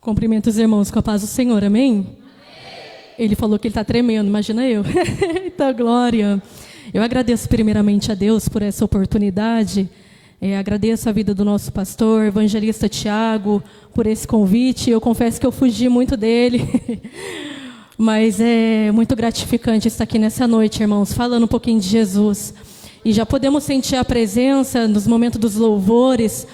Cumprimento os irmãos com a paz do Senhor, amém? Ele falou que ele está tremendo, imagina eu. Então, glória. Eu agradeço primeiramente a Deus por essa oportunidade. Agradeço a vida do nosso pastor, evangelista Tiago, por esse convite. Eu confesso que eu fugi muito dele. Mas é muito gratificante estar aqui nessa noite, irmãos, falando um pouquinho de Jesus. E já podemos sentir a presença nos momentos dos louvores.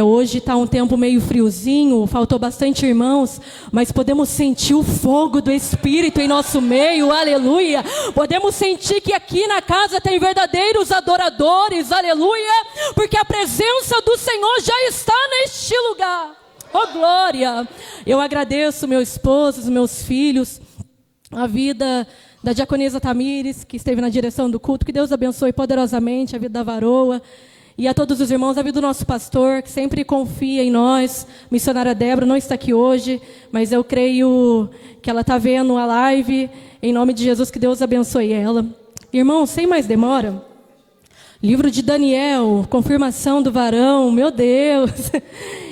Hoje está um tempo meio friozinho, faltou bastante irmãos, mas podemos sentir o fogo do Espírito em nosso meio, aleluia. Podemos sentir que aqui na casa tem verdadeiros adoradores, aleluia, porque a presença do Senhor já está neste lugar, oh glória. Eu agradeço meu esposo, os meus filhos, a vida da diaconisa Tamires, que esteve na direção do culto, que Deus abençoe poderosamente a vida da varoa. E a todos os irmãos, a vida do nosso pastor, que sempre confia em nós. Missionária Débora não está aqui hoje, mas eu creio que ela está vendo a live. Em nome de Jesus, que Deus abençoe ela. Irmãos, sem mais demora, livro de Daniel, confirmação do varão, meu Deus.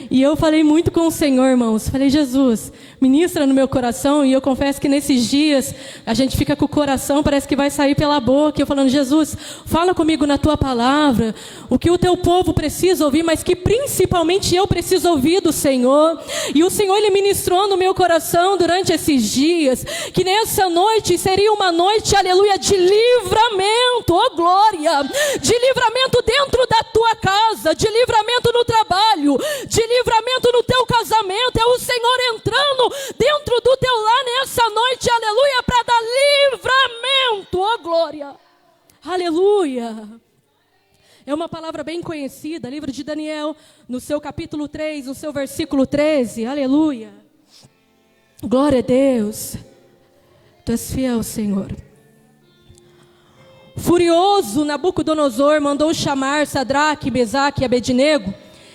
E eu falei muito com o Senhor, irmãos. Falei, Jesus, ministra no meu coração. E eu confesso que nesses dias, a gente fica com o coração, parece que vai sair pela boca. Eu falando, Jesus, fala comigo na tua palavra. O que o teu povo precisa ouvir, mas que principalmente eu preciso ouvir do Senhor. E o Senhor, Ele ministrou no meu coração durante esses dias. Que nessa noite seria uma noite, aleluia, de livramento, oh glória. De livramento dentro da tua casa. De livramento no trabalho. De livramento no teu casamento. É o Senhor entrando dentro do teu lar nessa noite, aleluia, para dar livramento, ó glória, aleluia. É uma palavra bem conhecida, livro de Daniel, no seu capítulo 3, no seu versículo 13, aleluia. Glória a Deus. Tu és fiel, Senhor. Furioso, Nabucodonosor mandou chamar Sadraque, Mesaque e Abednego.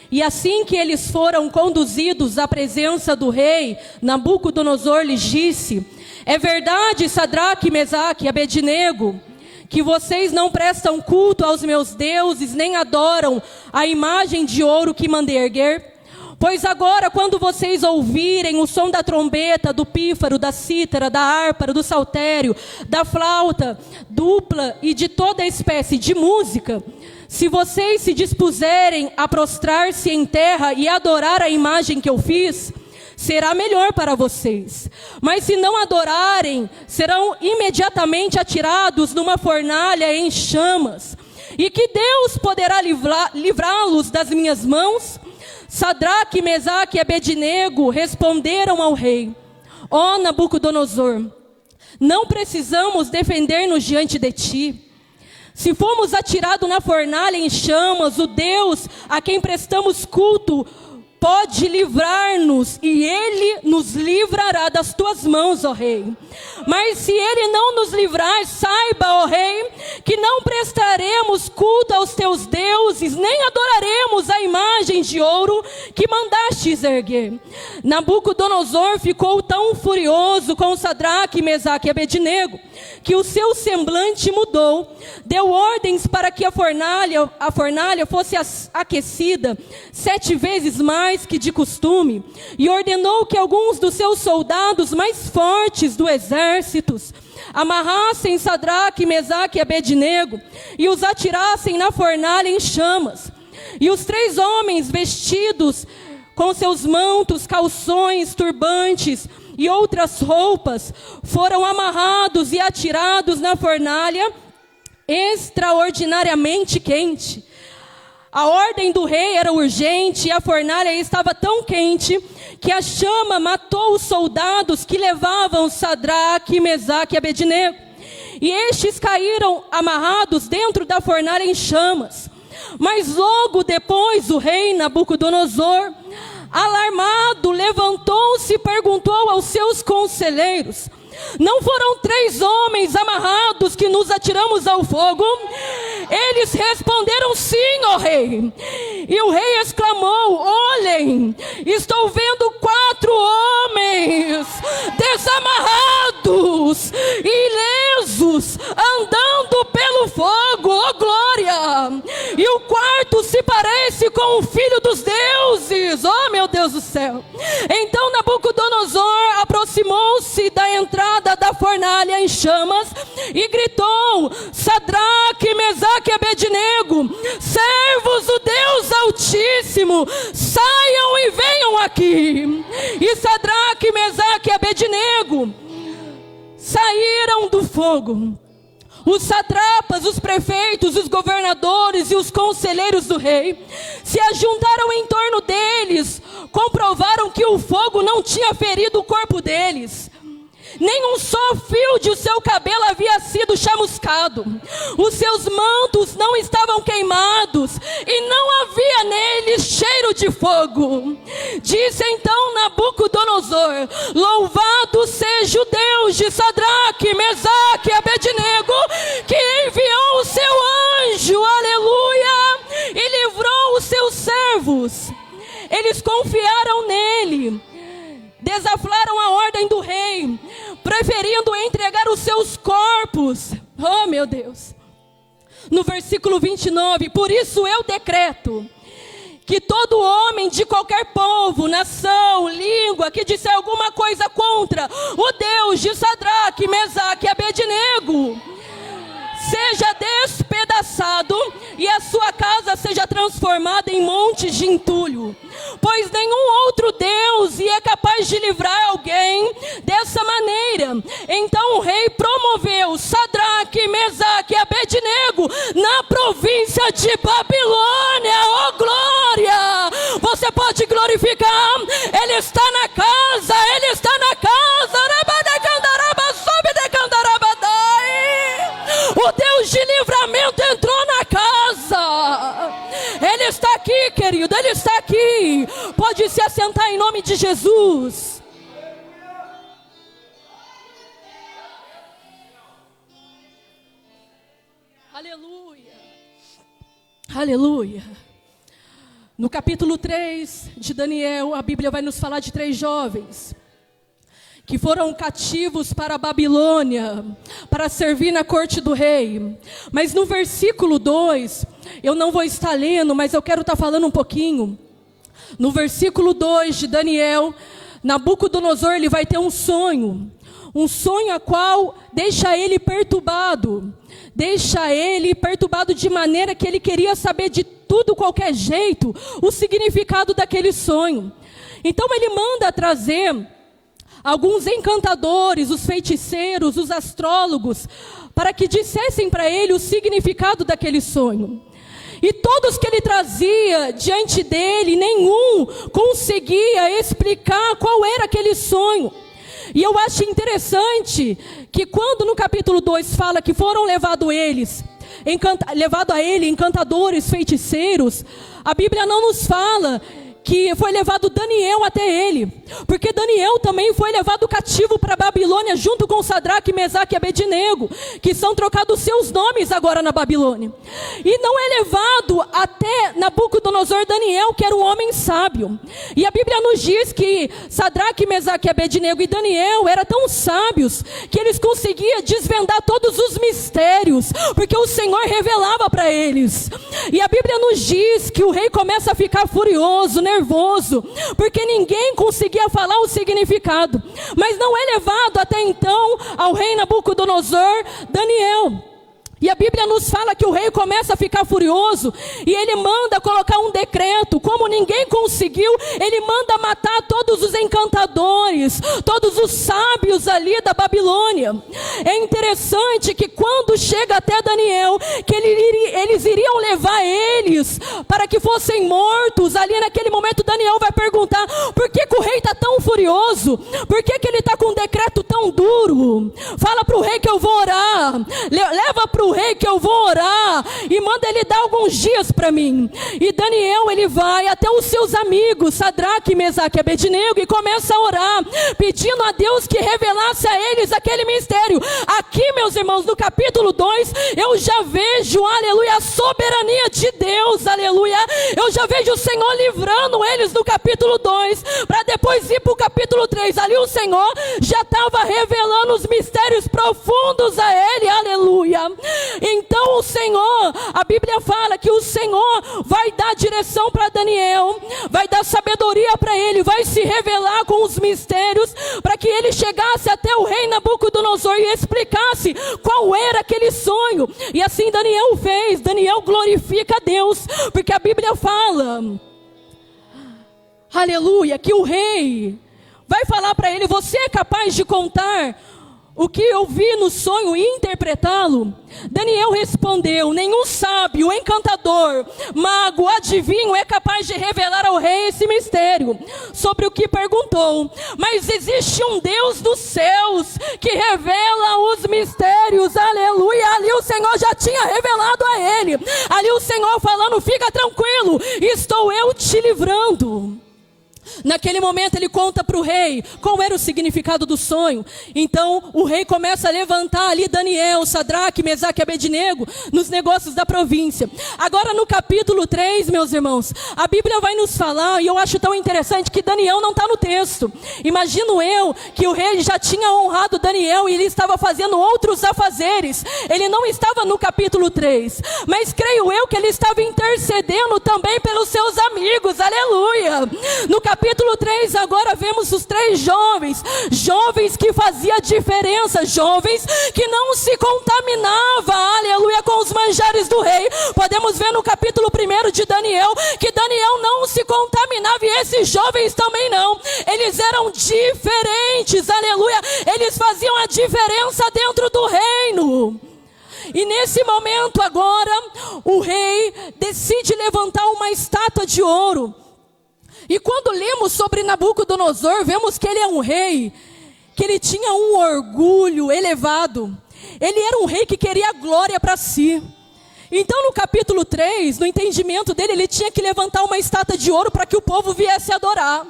E assim que eles foram conduzidos à presença do rei, Nabucodonosor lhes disse: é verdade, Sadraque, Mesaque e Abednego, que vocês não prestam culto aos meus deuses, nem adoram a imagem de ouro que mandei erguer? Pois agora, quando vocês ouvirem o som da trombeta, do pífaro, da cítara, da harpa, do saltério, da flauta dupla e de toda espécie de música, se vocês se dispuserem a prostrar-se em terra e adorar a imagem que eu fiz, será melhor para vocês. Mas se não adorarem, serão imediatamente atirados numa fornalha em chamas. E que Deus poderá livrá-los das minhas mãos? Sadraque, Mesaque e Abednego responderam ao rei: ó Nabucodonosor, não precisamos defender-nos diante de ti. Se formos atirados na fornalha em chamas, o Deus a quem prestamos culto pode livrar-nos, e Ele nos livrará das tuas mãos, ó rei. Mas se Ele não nos livrar, saiba, ó rei, que não prestaremos culto aos teus deuses, nem adoraremos a imagem de ouro que mandastes erguer. Nabucodonosor ficou tão furioso com Sadraque, Mesaque e Abednego, que o seu semblante mudou. Deu ordens para que a fornalha fosse aquecida 7 vezes mais que de costume, e ordenou que alguns dos seus soldados mais fortes do exército amarrassem Sadraque, Mesaque e Abednego e os atirassem na fornalha em chamas. E os 3 homens vestidos com seus mantos, calções, turbantes e outras roupas foram amarrados e atirados na fornalha extraordinariamente quente. A ordem do rei era urgente e a fornalha estava tão quente que a chama matou os soldados que levavam Sadraque, Mesaque e Abednego. E estes caíram amarrados dentro da fornalha em chamas. Mas logo depois o rei Nabucodonosor, alarmado, levantou-se e perguntou aos seus conselheiros: não foram 3 homens amarrados que nos atiramos ao fogo? Eles responderam: sim, ó rei. E o rei exclamou: olhem, estou vendo 4 homens desamarrados, ilesos, andando pelo fogo, ó glória. E o quarto se parece com o filho dos deuses, oh meu Deus do céu. Então Nabucodonosor e gritou: Sadraque, Mesaque e Abednego, servos do Deus Altíssimo, saiam e venham aqui. E Sadraque, Mesaque e Abednego saíram do fogo. Os satrapas, os prefeitos, os governadores e os conselheiros do rei se ajuntaram em torno deles, comprovaram que o fogo não tinha ferido o corpo deles. Nem um só fio de seu cabelo havia sido chamuscado. Os seus mantos não estavam queimados e não havia neles cheiro de fogo. Disse então Nabucodonosor: Louvado seja o Deus de Sadraque, Mesaque e Abednego, que enviou o seu anjo, aleluia, e livrou os seus servos. Eles confiaram nele, desaflaram a ordem do rei, preferindo entregar os seus corpos. Oh, meu Deus. No versículo 29, por isso eu decreto que todo homem de qualquer povo, nação, língua, que disser alguma coisa contra o Deus de Sadraque, Mesaque e Abednego, seja despedaçado e a sua casa seja transformada em montes de entulho, pois nenhum outro Deus é capaz de livrar alguém dessa maneira. Então o rei promoveu Sadraque, Mesaque e Abednego na província de Babilônia. Oh, glória! Você pode glorificar? Ele está na casa, ele está na casa. O Deus de livramento entrou na casa. Ele está aqui, querido, ele está aqui. Pode se assentar em nome de Jesus. Aleluia. Aleluia. No capítulo 3 de Daniel, a Bíblia vai nos falar de 3 jovens que foram cativos para a Babilônia, para servir na corte do rei. Mas no versículo 2, eu não vou estar lendo, mas eu quero estar falando um pouquinho. No versículo 2 de Daniel, Nabucodonosor, ele vai ter um sonho a qual deixa ele perturbado de maneira que ele queria saber de tudo, qualquer jeito, o significado daquele sonho. Então ele manda trazer alguns encantadores, os feiticeiros, os astrólogos, para que dissessem para ele o significado daquele sonho. E todos que ele trazia diante dele, nenhum conseguia explicar qual era aquele sonho. E eu acho interessante que quando no capítulo 2 fala que foram levado a ele encantadores, feiticeiros, a Bíblia não nos fala que foi levado Daniel até ele, porque Daniel também foi levado cativo para a Babilônia, junto com Sadraque, Mesaque e Abednego, que são trocados seus nomes agora na Babilônia. E não é levado até Nabucodonosor Daniel, que era um homem sábio. E a Bíblia nos diz que Sadraque, Mesaque, Abednego e Daniel eram tão sábios, que eles conseguiam desvendar todos os mistérios, porque o Senhor revelava para eles. E a Bíblia nos diz que o rei começa a ficar furioso, nervoso, porque ninguém conseguia falar o significado. Mas não é levado até então ao rei Nabucodonosor Daniel. E a Bíblia nos fala que o rei começa a ficar furioso e ele manda colocar um decreto. Como ninguém conseguiu, ele manda matar todos os encantadores, todos os sábios ali da Babilônia. É interessante que quando chega até Daniel, que eles iriam levar eles para que fossem mortos. Ali naquele momento Daniel vai perguntar: por que o rei está tão furioso? Por que ele está com um decreto tão duro? Fala para o rei que eu vou orar. Leva para o rei que eu vou orar e manda ele dar alguns dias para mim. E Daniel, ele vai até os seus amigos Sadraque, Mesaque e Abednego e começa a orar, pedindo a Deus que revelasse a eles aquele mistério. Aqui, meus irmãos, no capítulo 2, eu já vejo, aleluia, a soberania de Deus, aleluia. Eu já vejo o Senhor livrando eles no capítulo 2, para depois ir para o capítulo 3. Ali o Senhor já estava revelando os mistérios profundos a ele, aleluia. Então o Senhor, a Bíblia fala que o Senhor vai dar direção para Daniel, vai dar sabedoria para ele, vai se revelar com os mistérios, para que ele chegasse até o rei Nabucodonosor e explicasse qual era aquele sonho. E assim Daniel fez. Daniel glorifica a Deus, porque a Bíblia fala, aleluia, que o rei vai falar para ele: você é capaz de contar o que eu vi no sonho e interpretá-lo? Daniel respondeu: nenhum sábio, encantador, mago, adivinho é capaz de revelar ao rei esse mistério sobre o que perguntou. Mas existe um Deus dos céus que revela os mistérios. Aleluia. Ali o Senhor já tinha revelado a ele. Ali o Senhor falando: fica tranquilo, estou eu te livrando. Naquele momento ele conta para o rei qual era o significado do sonho. Então o rei começa a levantar ali Daniel, Sadraque, Mesaque e Abednego nos negócios da província. Agora no capítulo 3, meus irmãos, a Bíblia vai nos falar, e eu acho tão interessante que Daniel não está no texto. Imagino eu que o rei já tinha honrado Daniel e ele estava fazendo outros afazeres. Ele não estava no capítulo 3, mas creio eu que ele estava intercedendo também pelos seus amigos. Aleluia. No capítulo 3 agora vemos os 3 jovens que faziam diferença, jovens que não se contaminavam, aleluia, com os manjares do rei. Podemos ver no capítulo 1 de Daniel, que Daniel não se contaminava e esses jovens também não. Eles eram diferentes, aleluia, eles faziam a diferença dentro do reino. E nesse momento agora, o rei decide levantar uma estátua de ouro. E quando lemos sobre Nabucodonosor, vemos que ele é um rei, que ele tinha um orgulho elevado. Ele era um rei que queria glória para si. Então no capítulo 3, no entendimento dele, ele tinha que levantar uma estátua de ouro para que o povo viesse adorar.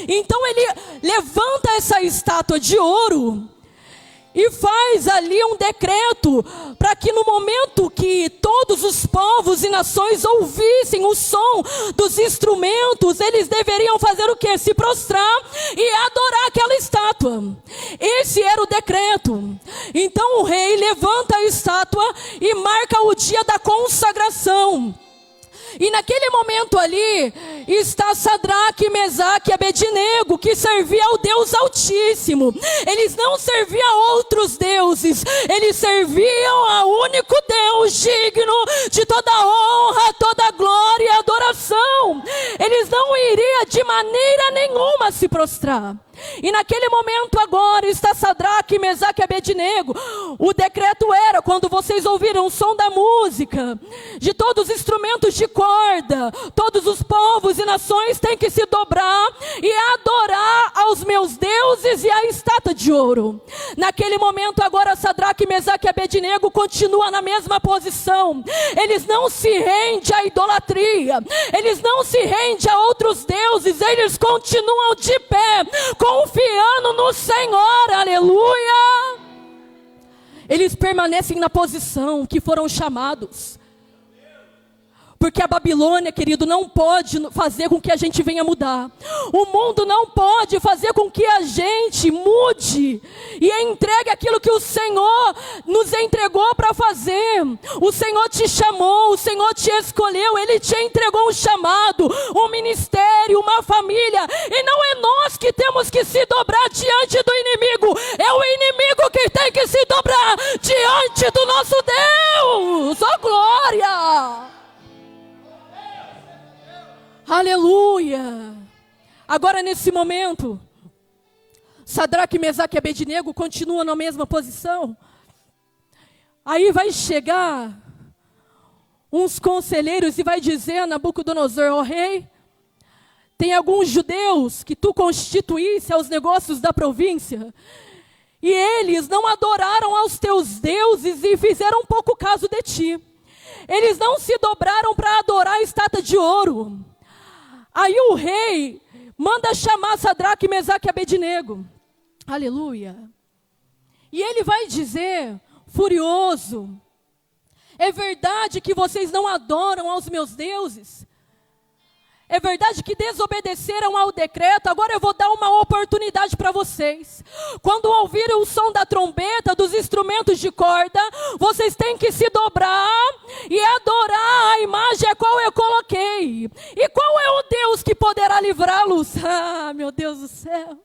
Então ele levanta essa estátua de ouro e faz ali um decreto para que no momento que todos os povos e nações ouvissem o som dos instrumentos, eles deveriam fazer o quê? Se prostrar e adorar aquela estátua. Esse era o decreto. Então o rei levanta a estátua e marca o dia da consagração. E naquele momento ali está Sadraque, Mesaque e Abednego, que servia ao Deus Altíssimo. Eles não serviam a outros deuses, eles serviam ao único Deus digno de toda honra, toda glória e adoração. Eles não iriam de maneira nenhuma se prostrar. E naquele momento agora está Sadraque, Mesaque e Abednego. O decreto era, quando vocês ouviram o som da música, de todos os instrumentos de corda, todos os povos e nações têm que se dobrar e adorar aos meus deuses e a estátua de ouro. Naquele momento agora Sadraque, Mesaque e Abednego continuam na mesma posição. Eles não se rendem à idolatria, eles não se rendem a outros deuses, eles continuam de pé, confiando no Senhor, aleluia. Eles permanecem na posição que foram chamados. Porque a Babilônia, querido, não pode fazer com que a gente venha mudar. O mundo não pode fazer com que a gente mude e entregue aquilo que o Senhor nos entregou para fazer. O Senhor te chamou, o Senhor te escolheu, Ele te entregou um chamado, um ministério, uma família. E não é nós que temos que se dobrar diante do inimigo. É o inimigo que tem que se dobrar diante do nosso Deus. Oh, glória! Aleluia! Agora nesse momento, Sadraque, Mesaque e Abednego continuam na mesma posição. Aí vai chegar uns conselheiros e vai dizer a Nabucodonosor: ó rei, tem alguns judeus que tu constituísse aos negócios da província, e eles não adoraram aos teus deuses e fizeram pouco caso de ti. Eles não se dobraram para adorar a estátua de ouro. Aí o rei manda chamar Sadraque, Mesaque e Abednego. Aleluia. E ele vai dizer, furioso: é verdade que vocês não adoram aos meus deuses? É verdade que desobedeceram ao decreto. Agora eu vou dar uma oportunidade para vocês. Quando ouvirem o som da trombeta, dos instrumentos de corda, vocês têm que se dobrar e adorar a imagem a qual eu coloquei. E qual é o Deus que poderá livrá-los? Ah, meu Deus do céu.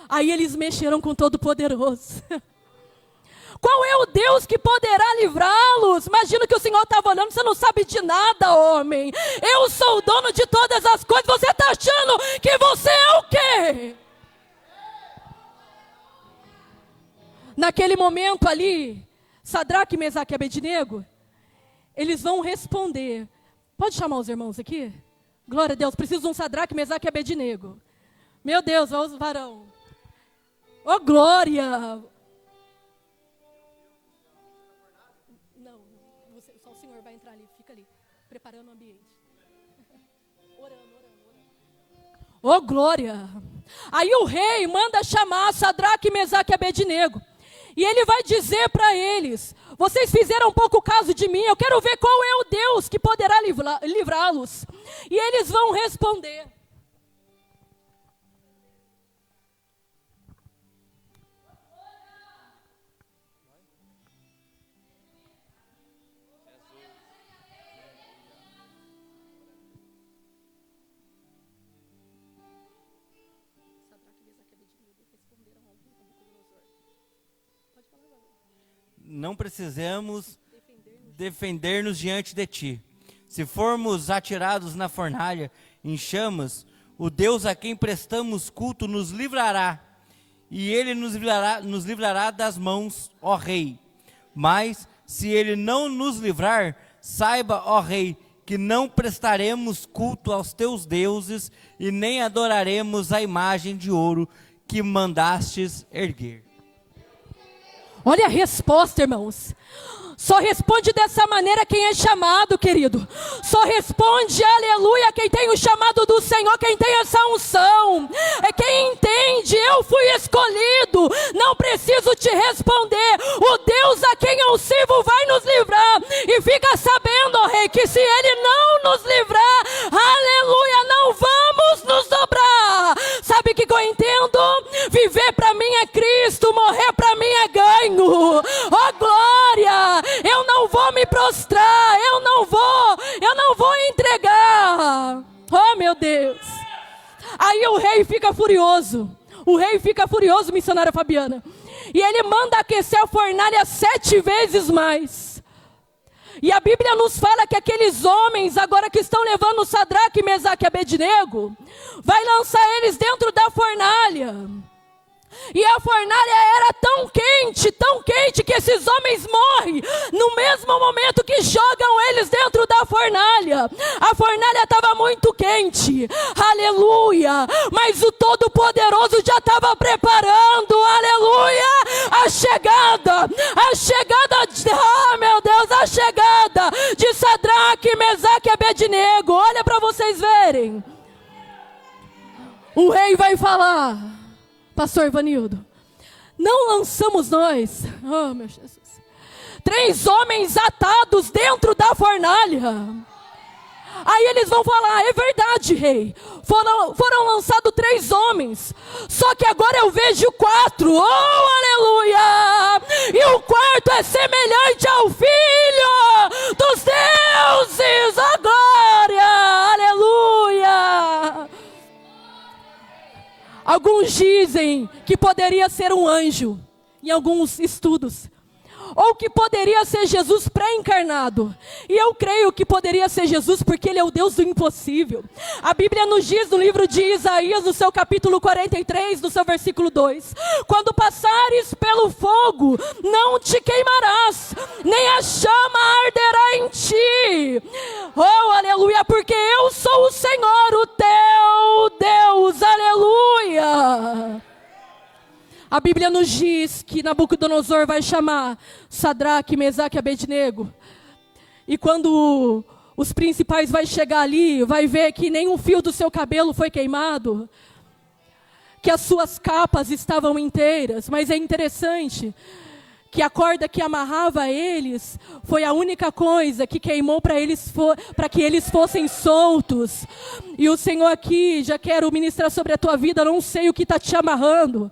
Aí eles mexeram com o Todo-Poderoso. Qual é o Deus que poderá livrá-los? Imagina que o Senhor estava olhando, você não sabe de nada, homem. Eu sou o dono de todas as coisas, você está achando que você é o quê? Naquele momento ali, Sadraque, Mesaque e Abednego, eles vão responder. Pode chamar os irmãos aqui? Glória a Deus, preciso de um Sadraque, Mesaque e Abednego. Meu Deus, olha os varão. Oh, glória! Só o Senhor vai entrar ali, fica ali, preparando o ambiente. Orando. Oh, glória! Aí o rei manda chamar Sadraque, Mesaque e Abednego. E ele vai dizer para eles: vocês fizeram pouco caso de mim, eu quero ver qual é o Deus que poderá livrá-los. E eles vão responder. Não precisamos defender-nos diante de ti. Se formos atirados na fornalha em chamas, o Deus a quem prestamos culto nos livrará, e ele nos livrará das mãos, ó rei. Mas se ele não nos livrar, saiba, ó rei, que não prestaremos culto aos teus deuses e nem adoraremos a imagem de ouro que mandastes erguer. Olha a resposta, irmãos. Só responde dessa maneira quem é chamado, querido. Só responde, aleluia, quem tem o chamado do Senhor, quem tem essa unção. É quem entende, eu fui escolhido, não preciso te responder. O Deus a quem eu sirvo vai nos livrar. E fica sabendo, ó rei, que se Ele não nos livrar, aleluia, não vamos nos dobrar. Sabe o que eu entendo? Viver para mim é Cristo, morrer para mim é ganho. Ó glória! Eu não vou me prostrar, eu não vou entregar. Oh, meu Deus. Aí o rei fica furioso. Missionária Fabiana. E ele manda aquecer a fornalha 7 vezes mais. E a Bíblia nos fala que aqueles homens, agora que estão levando Sadraque, Mesaque e Abednego, vai lançar eles dentro da fornalha. E a fornalha era tão quente, que esses homens morrem no mesmo momento que jogam eles dentro da fornalha. A fornalha estava muito quente, aleluia, mas o Todo-Poderoso já estava preparando, aleluia, a chegada, oh meu Deus, a chegada de Sadraque, Mesaque e Abednego. Olha para vocês verem. O rei vai falar: Pastor Ivanildo, não lançamos nós, oh meu Jesus, 3 homens atados dentro da fornalha? Aí eles vão falar: é verdade, rei, foram lançados 3 homens, só que agora eu vejo 4, oh aleluia, e o quarto é semelhante ao Filho dos deuses, oh glória, aleluia. Alguns dizem que poderia ser um anjo, em alguns estudos, ou que poderia ser Jesus pré-encarnado. E eu creio que poderia ser Jesus, porque Ele é o Deus do impossível. A Bíblia nos diz no livro de Isaías, no seu capítulo 43, no seu versículo 2: quando passares pelo fogo, não te queimarás, nem a chama arderá em ti. Oh, aleluia, porque eu sou o Senhor, o teu Deus, aleluia. A Bíblia nos diz que Nabucodonosor vai chamar Sadraque, Mesaque e Abednego. E quando os principais vai chegar ali, vai ver que nenhum fio do seu cabelo foi queimado, que as suas capas estavam inteiras. Mas é interessante que a corda que amarrava eles foi a única coisa que queimou para que eles fossem soltos. E o Senhor aqui, já quero ministrar sobre a tua vida, não sei o que está te amarrando.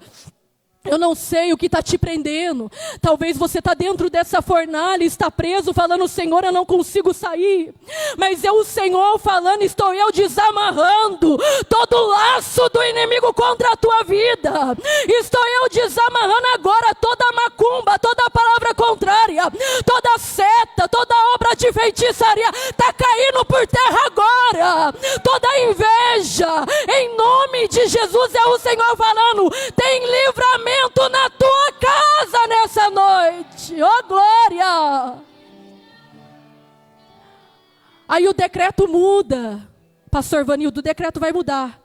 Eu não sei o que está te prendendo. Talvez você está dentro dessa fornalha, está preso, falando: Senhor, eu não consigo sair. Mas é o Senhor falando: estou eu desamarrando todo laço do inimigo contra a tua vida. Estou eu desamarrando agora toda macumba, toda palavra contrária, toda seta, toda obra de feitiçaria. Está caindo por terra agora. Toda inveja, em nome de Jesus, é o Senhor falando: tem livramento na tua casa nessa noite. Oh, glória! Aí o decreto muda. Pastor Vanildo, o decreto vai mudar.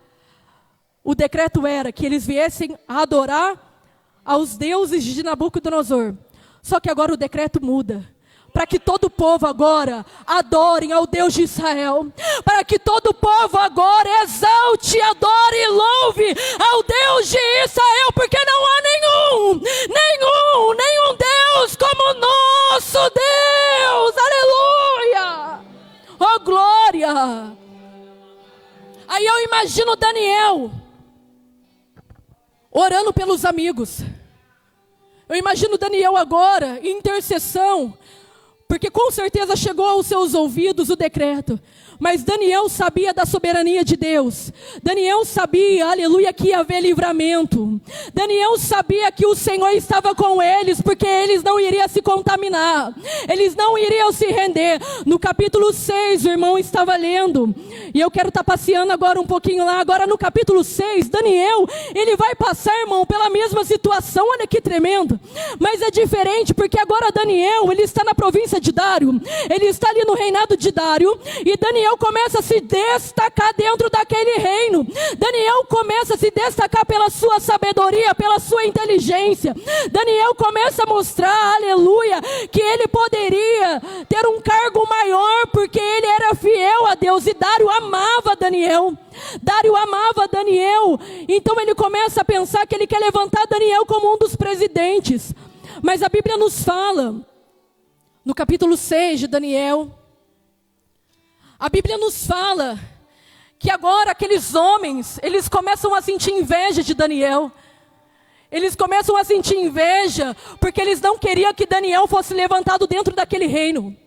O decreto era que eles viessem a adorar aos deuses de Nabucodonosor. Só que agora o decreto muda. Para que todo o povo agora adorem ao Deus de Israel. Para que todo o povo agora exalte, adore e louve ao Deus de Israel. Porque não há nenhum Deus como o nosso Deus. Aleluia! Oh, glória! Aí eu imagino Daniel orando pelos amigos. Eu imagino Daniel agora em intercessão. Porque com certeza chegou aos seus ouvidos o decreto. Mas Daniel sabia da soberania de Deus. Daniel sabia, aleluia, que ia haver livramento. Daniel sabia que o Senhor estava com eles, porque eles não iriam se contaminar. Eles não iriam se render. No capítulo 6, o irmão estava lendo. E eu quero estar passeando agora um pouquinho lá. Agora no capítulo 6, Daniel, ele vai passar, irmão, pela mesma situação. Olha que tremendo. Mas é diferente, porque agora Daniel, ele está na província de Dário. Ele está ali no reinado de Dário. E Daniel começa a se destacar dentro daquele reino. Daniel começa a se destacar pela sua sabedoria, pela sua inteligência. Daniel começa a mostrar, aleluia, que ele poderia ter um cargo maior, porque ele era fiel a Deus. E Dário amava Daniel. Dário amava Daniel. Então ele começa a pensar que ele quer levantar Daniel como um dos presidentes. Mas a Bíblia nos fala, no capítulo 6 de Daniel, a Bíblia nos fala que agora aqueles homens, eles começam a sentir inveja de Daniel. Eles começam a sentir inveja porque eles não queriam que Daniel fosse levantado dentro daquele reino.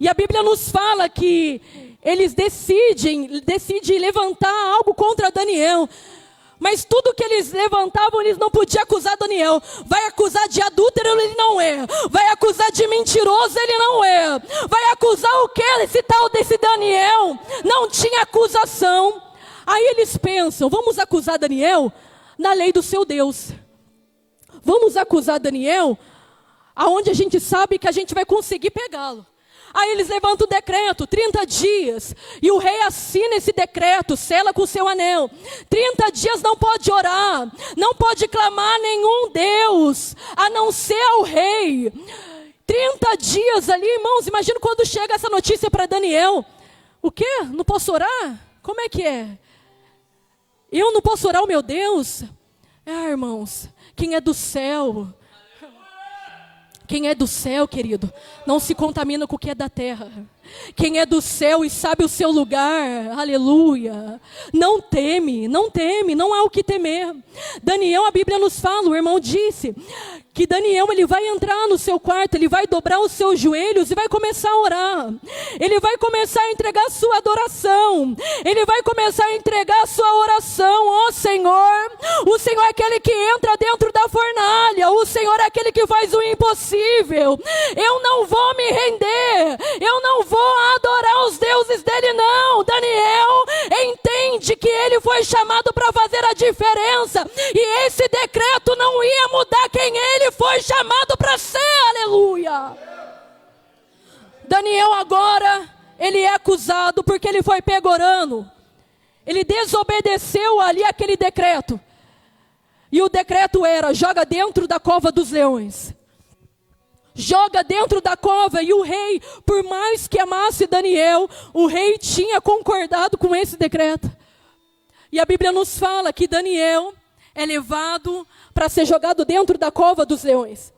E a Bíblia nos fala que eles decidem levantar algo contra Daniel. Mas tudo que eles levantavam, eles não podiam acusar Daniel. Vai acusar de adúltero, ele não é. Vai acusar de mentiroso, ele não é. Vai acusar o quê? Esse tal desse Daniel não tinha acusação. Aí eles pensam: vamos acusar Daniel na lei do seu Deus. Vamos acusar Daniel aonde a gente sabe que a gente vai conseguir pegá-lo. Aí eles levantam o decreto, 30 dias, e o rei assina esse decreto, sela com o seu anel. 30 dias não pode orar, não pode clamar nenhum Deus, a não ser ao rei. 30 dias ali, irmãos, imagina quando chega essa notícia para Daniel. O quê? Não posso orar? Como é que é? Eu não posso orar o meu Deus? Irmãos, quem é do céu... Quem é do céu, querido, não se contamina com o que é da terra. Quem é do céu e sabe o seu lugar, aleluia, não teme, não há o que temer. Daniel, a Bíblia nos fala, o irmão disse, que Daniel, ele vai entrar no seu quarto, ele vai dobrar os seus joelhos e vai começar a orar. Ele vai começar a entregar a sua adoração. Ele vai começar a entregar a sua oração. Ó Senhor, o Senhor é aquele que entra dentro da fornalha. O Senhor é aquele que faz o impossível. Eu não vou me render. Eu não vou adorar os deuses dele, não. Daniel entende que ele foi chamado para fazer a diferença. E esse decreto não ia mudar quem ele foi chamado para ser, aleluia. Daniel agora, ele é acusado porque ele foi pego orando. Ele desobedeceu ali aquele decreto. E o decreto era: joga dentro da cova dos leões. Joga dentro da cova. E o rei, por mais que amasse Daniel, o rei tinha concordado com esse decreto. E a Bíblia nos fala que Daniel, é levado para ser jogado dentro da cova dos leões.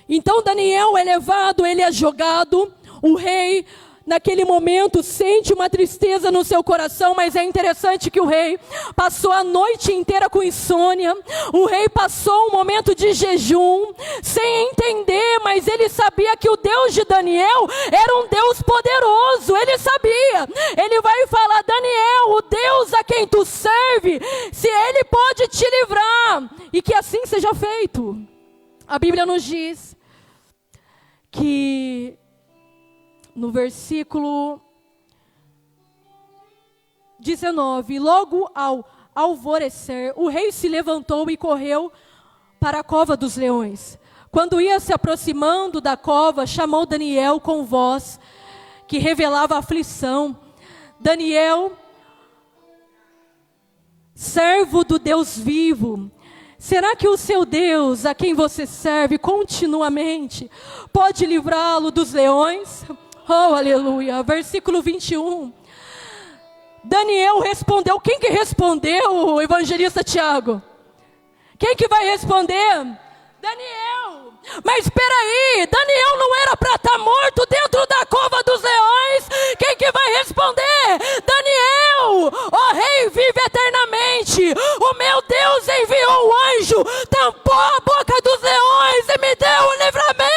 Então Daniel é levado, ele é jogado. O rei, naquele momento, sente uma tristeza no seu coração, mas é interessante que o rei passou a noite inteira com insônia. O rei passou um momento de jejum, sem entender, mas ele sabia que o Deus de Daniel era um Deus poderoso. Ele sabia. Ele vai falar: Daniel, o Deus a quem tu serve, se ele pode te livrar, e que assim seja feito. A Bíblia nos diz que no versículo 19, logo ao alvorecer, o rei se levantou e correu para a cova dos leões. Quando ia se aproximando da cova, chamou Daniel com voz que revelava aflição. Daniel, servo do Deus vivo, será que o seu Deus, a quem você serve continuamente, pode livrá-lo dos leões? Oh, aleluia. Versículo 21. Daniel respondeu. Quem que respondeu, o evangelista Tiago? Quem que vai responder? Daniel. Mas espera aí, Daniel não era para estar morto dentro da cova dos leões? Quem que vai responder? Daniel. Ó rei, vive eternamente. O meu Deus enviou um anjo, tampou a boca dos leões e me deu o livramento.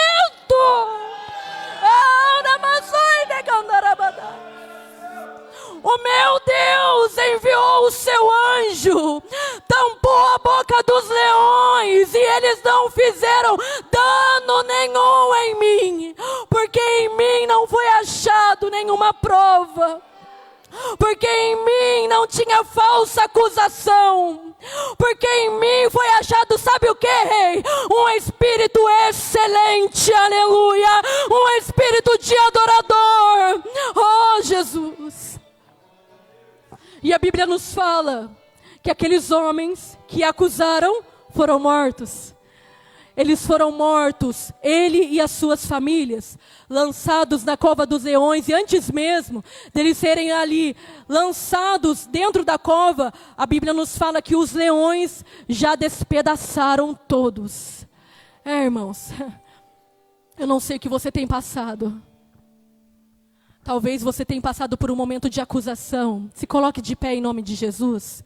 O meu Deus enviou o seu anjo, tampou a boca dos leões e eles não fizeram dano nenhum em mim, porque em mim não foi achado nenhuma prova, porque em mim não tinha falsa acusação, porque em mim foi achado, sabe o que, rei? Um espírito excelente, aleluia, um espírito de adorador. Oh, Jesus. E a Bíblia nos fala que aqueles homens que acusaram foram mortos. Eles foram mortos, ele e as suas famílias, lançados na cova dos leões. E antes mesmo deles serem ali lançados dentro da cova, a Bíblia nos fala que os leões já despedaçaram todos. Irmãos, eu não sei o que você tem passado. Talvez você tenha passado por um momento de acusação. Se coloque de pé em nome de Jesus.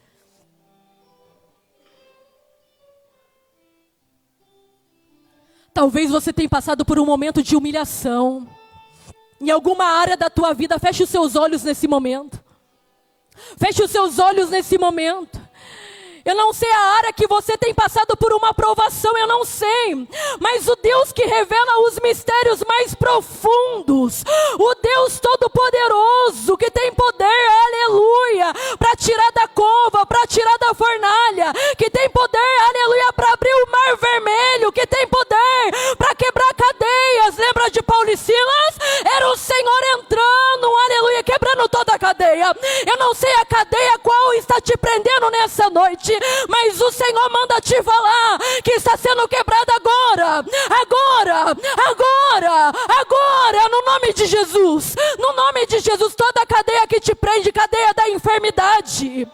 Talvez você tenha passado por um momento de humilhação. Em alguma área da tua vida, feche os seus olhos nesse momento. Feche os seus olhos nesse momento. Eu não sei a área que você tem passado por uma provação, eu não sei. Mas o Deus que revela os mistérios mais profundos, o Deus Todo-Poderoso, que tem poder, aleluia, para tirar da cova, para tirar da fornalha, que tem poder, aleluia, para abrir o mar vermelho, que tem poder para quebrar cadeias. Lembra de Paulo e Silas? Era o Senhor entrando, aleluia, quebrando toda a cadeia. Eu não sei a cadeia qual está te prendendo nessa noite, mas o Senhor manda te falar que está sendo quebrada agora, no nome de Jesus. No nome de Jesus, toda cadeia que te prende, cadeia da enfermidade,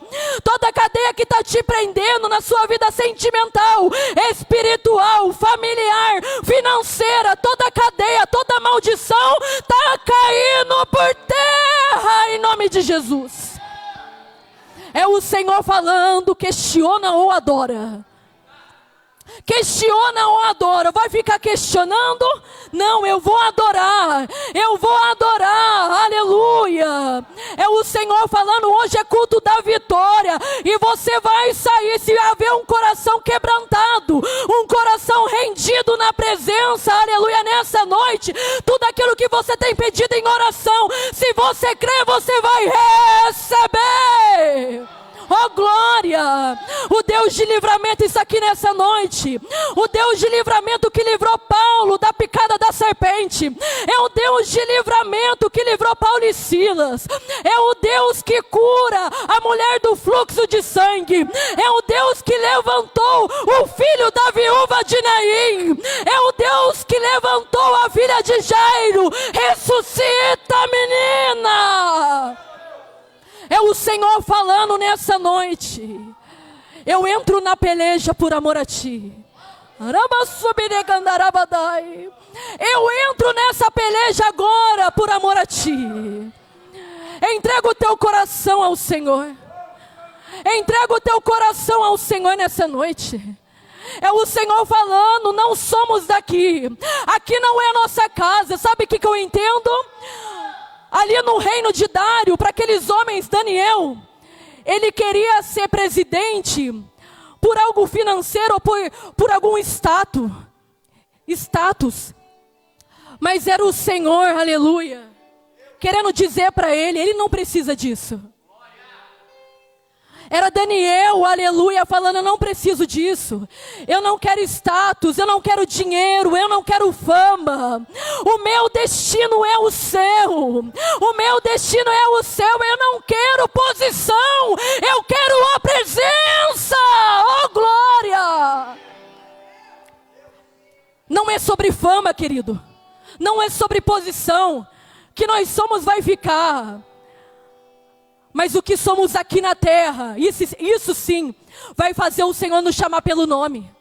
toda cadeia que está te prendendo na sua vida sentimental, espiritual, familiar, financeira, toda cadeia, toda maldição está caindo por terra em nome de Jesus. É o Senhor falando, questiona ou adora. Questiona ou adora. Vai ficar questionando? Não, eu vou adorar. Eu vou adorar. Aleluia. É o Senhor falando, hoje é culto da vitória. E você vai sair, se haver um coração quebrantado, um coração rendido na presença, aleluia, nessa noite, tudo aquilo que você tem pedido em oração, se você crê, você vai receber. Oh glória, o Deus de livramento está aqui nessa noite. O Deus de livramento que livrou Paulo da picada da serpente, é o Deus de livramento que livrou Paulo e Silas, é o Deus que cura a mulher do fluxo de sangue, é o Deus que levantou o filho da viúva de Naim, é o Deus que levantou a filha de Jairo. Ressuscita, menina. É o Senhor falando nessa noite. Eu entro na peleja por amor a Ti. Eu entro nessa peleja agora por amor a Ti. Entrega o teu coração ao Senhor. Entrega o teu coração ao Senhor nessa noite. É o Senhor falando, não somos daqui. Aqui não é a nossa casa. Sabe o que eu entendo? Ali no reino de Dário, para aqueles homens, Daniel, ele queria ser presidente por algo financeiro ou por algum status. Mas era o Senhor, aleluia, querendo dizer para ele não precisa disso. Era Daniel, aleluia, falando, eu não preciso disso. Eu não quero status, eu não quero dinheiro, eu não quero fama. O meu destino é o céu. O meu destino é o céu. Eu não quero posição, eu quero a presença. Oh, glória! Não é sobre fama, querido. Não é sobre posição. Que nós somos vai ficar. Mas o que somos aqui na terra, isso sim, vai fazer o Senhor nos chamar pelo nome.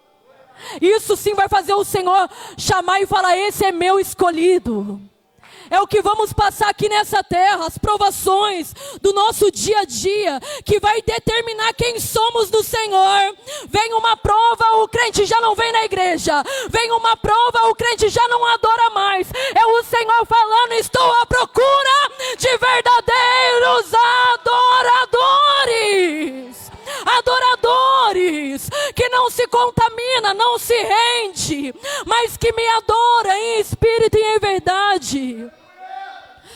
Isso sim vai fazer o Senhor chamar e falar, esse é meu escolhido. É o que vamos passar aqui nessa terra, as provações do nosso dia a dia, que vai determinar quem somos do Senhor. Vem uma prova, o crente já não vem na igreja. Vem uma prova, o crente já não adora mais. É o Senhor falando, estou à procura de verdadeiros adoradores. Adoradores que não se contamina, não se rende, mas que me adora em espírito e em verdade.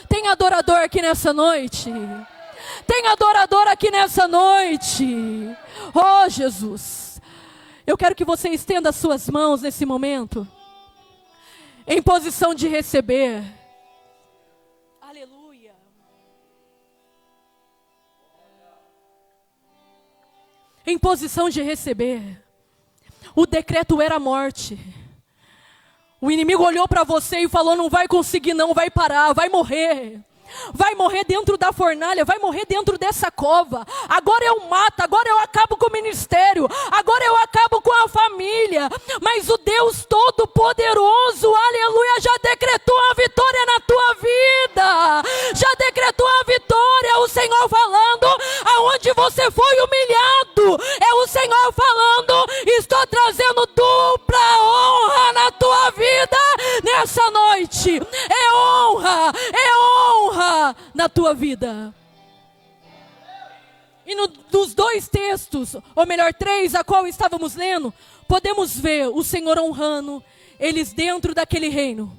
Tem adorador aqui nessa noite? Tem adorador aqui nessa noite? Oh, Jesus, eu quero que você estenda as suas mãos nesse momento, em posição de receber. Aleluia. Em posição de receber. O decreto era a morte. O inimigo olhou para você e falou, não vai conseguir não, vai parar, vai morrer. Vai morrer dentro da fornalha, vai morrer dentro dessa cova. Agora eu mato, agora eu acabo com o ministério, agora eu acabo com a família. Mas o Deus Todo-Poderoso, aleluia, já decretou a vitória na tua vida. Já decretou a vitória, o Senhor falando, aonde você foi humilhado, é o Senhor falando, estou trazendo dupla honra na tua vida nessa noite. É honra na tua vida. E nos dois textos, ou melhor, 3, a qual estávamos lendo, podemos ver o Senhor honrando eles dentro daquele reino.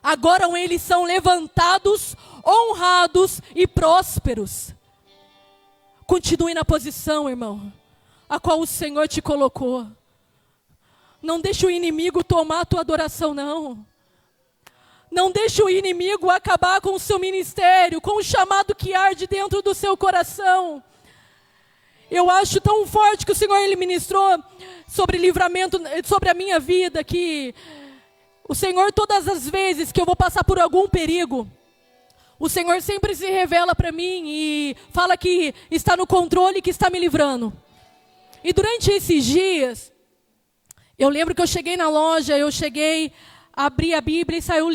Agora eles são levantados, honrados e prósperos. Continue na posição, irmão, a qual o Senhor te colocou. Não deixe o inimigo tomar a tua adoração, não. Não deixe o inimigo acabar com o seu ministério, com o chamado que arde dentro do seu coração. Eu acho tão forte que o Senhor ele ministrou sobre livramento, sobre a minha vida, que o Senhor, todas as vezes que eu vou passar por algum perigo, o Senhor sempre se revela para mim e fala que está no controle, que está me livrando. E durante esses dias, eu lembro que eu cheguei na loja, abri a Bíblia e saiu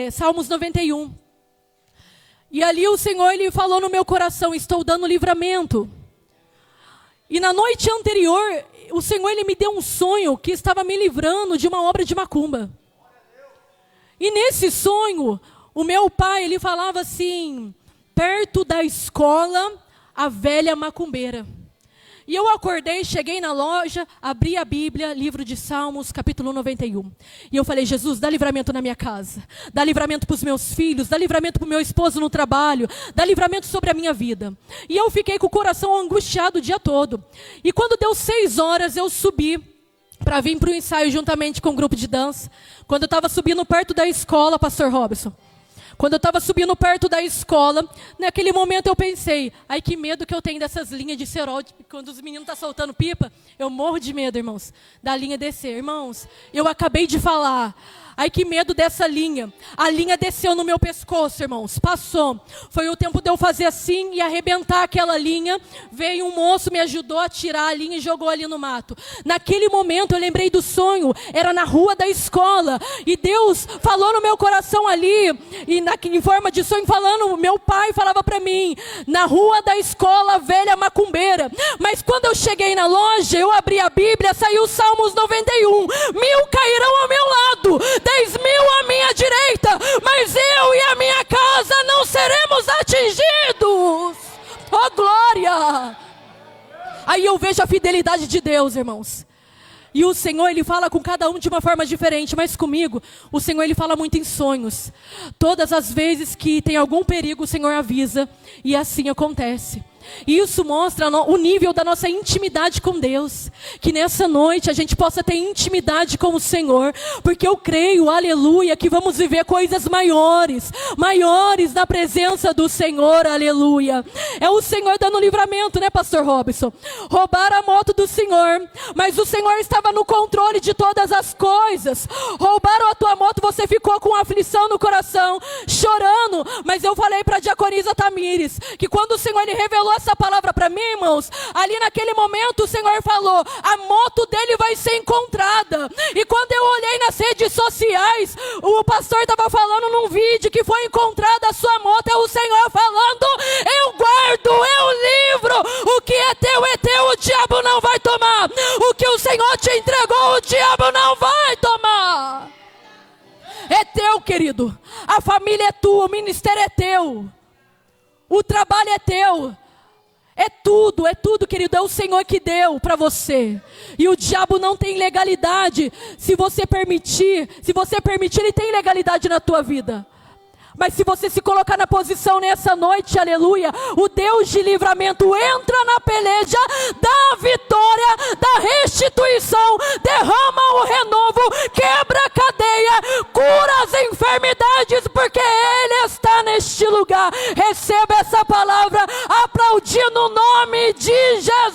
Salmos 91. E ali o Senhor ele falou no meu coração, estou dando livramento. E na noite anterior, o Senhor ele me deu um sonho que estava me livrando de uma obra de macumba. E nesse sonho, o meu pai ele falava assim, perto da escola, a velha macumbeira. E eu acordei, cheguei na loja, abri a Bíblia, livro de Salmos, capítulo 91. E eu falei, Jesus, dá livramento na minha casa. Dá livramento para os meus filhos, dá livramento para o meu esposo no trabalho, dá livramento sobre a minha vida. E eu fiquei com o coração angustiado o dia todo. E quando deu 6 horas, eu subi para vir para o ensaio juntamente com o grupo de dança. Quando eu estava subindo perto da escola, pastor Robson, quando eu estava subindo perto da escola, naquele momento eu pensei, ai que medo que eu tenho dessas linhas de cerol, quando os meninos estão soltando pipa, eu morro de medo, irmãos, da linha descer. Irmãos, eu acabei de falar, Ai, que medo dessa linha. A linha desceu no meu pescoço, irmãos. Passou. Foi o tempo de eu fazer assim e arrebentar aquela linha. Veio um moço, me ajudou a tirar a linha e jogou ali no mato. Naquele momento eu lembrei do sonho. Era na rua da escola. E Deus falou no meu coração ali. E em forma de sonho falando, meu pai falava para mim. Na rua da escola, velha macumbeira. Mas quando eu cheguei na loja, eu abri a Bíblia, saiu Salmos 91. 1000 cairão ao meu lado. 10.000 à minha direita, mas eu e a minha casa não seremos atingidos. Oh, glória! Aí eu vejo a fidelidade de Deus, irmãos. E o Senhor, Ele fala com cada um de uma forma diferente, mas comigo, o Senhor, Ele fala muito em sonhos. Todas as vezes que tem algum perigo, o Senhor avisa, e assim acontece. E isso mostra o nível da nossa intimidade com Deus. Que nessa noite a gente possa ter intimidade com o Senhor. Porque eu creio, aleluia, que vamos viver coisas maiores. Maiores na presença do Senhor, aleluia. É o Senhor dando livramento, né, pastor Robson? Roubaram a moto do Senhor, mas o Senhor estava no controle de todas as coisas. Roubaram a tua moto, você ficou com aflição no coração, chorando. Mas eu falei para a diaconisa Tamires, que quando o Senhor Ele revelou essa palavra para mim, irmãos, ali naquele momento o Senhor falou, a moto dele vai ser encontrada. E quando eu olhei nas redes sociais, o pastor estava falando num vídeo que foi encontrada a sua moto, é o Senhor falando, eu guardo, eu livro, o que é teu, o diabo não vai tomar. O que o Senhor te entregou, o diabo não vai tomar. É teu, querido. A família é tua, o ministério é teu. O trabalho é teu. É tudo, querido, é o Senhor que deu para você. E o diabo não tem legalidade. Se você permitir, ele tem legalidade na tua vida. Mas se você se colocar na posição nessa noite, aleluia, o Deus de livramento entra na peleja, dá a vitória, dá restituição, derrama o renovo, quebra a cadeia, cura as enfermidades, porque Ele está neste lugar. Receba essa palavra, aplaudindo o nome de Jesus.